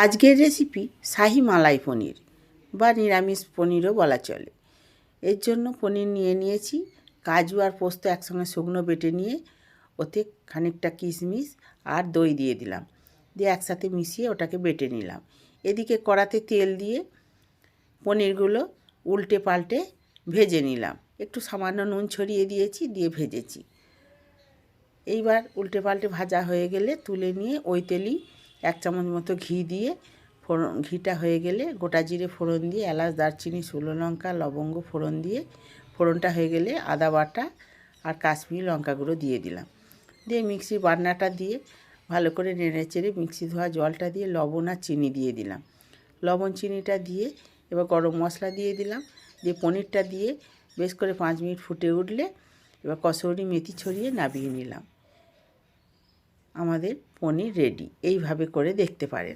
আজকের রেসিপি শাহি মালাই পনির বা নিরামিষ পনিরও বলা চলে। এর জন্য পনির নিয়েছি, কাজু আর পোস্ত একসঙ্গে শুকনো বেটে নিয়ে ওতে খানিকটা কিশমিশ আর দই দিয়ে দিলাম, দিয়ে একসাথে মিশিয়ে ওটাকে বেটে নিলাম। এদিকে কড়াতে তেল দিয়ে পনিরগুলো উল্টে পাল্টে ভেজে নিলাম, একটু সামান্য নুন ছড়িয়ে দিয়েছি, দিয়ে ভেজেছি। এইবার উল্টে পাল্টে ভাজা হয়ে গেলে তুলে নিয়ে ওই তেলেই 1 চামচ মতো ঘি দিয়ে ঘিটা হয়ে গেলে গোটা জিরে ফোড়ন দিয়ে এলাচ দারচিনি শুকনো লঙ্কা লবঙ্গ ফোড়ন দিয়ে ফোড়নটা হয়ে গেলে আদা বাটা আর কাশ্মীরি লঙ্কা গুঁড়ো দিয়ে দিলাম, দিয়ে মিক্সি বাটনাটা দিয়ে ভালো করে নেড়ে চেড়ে মিক্সি ধোয়া জলটা দিয়ে লবণ আর চিনি দিয়ে দিলাম। লবণ চিনিটা দিয়ে এবার গরম মশলা দিয়ে দিলাম, দিয়ে পনিরটা দিয়ে বেশ করে 5 মিনিট ফুটে উঠলে এবার কসুরি মেথি ছড়িয়ে নামিয়ে নিলাম। আমাদের পনির রেডি। এইভাবে করে দেখতে পারেন।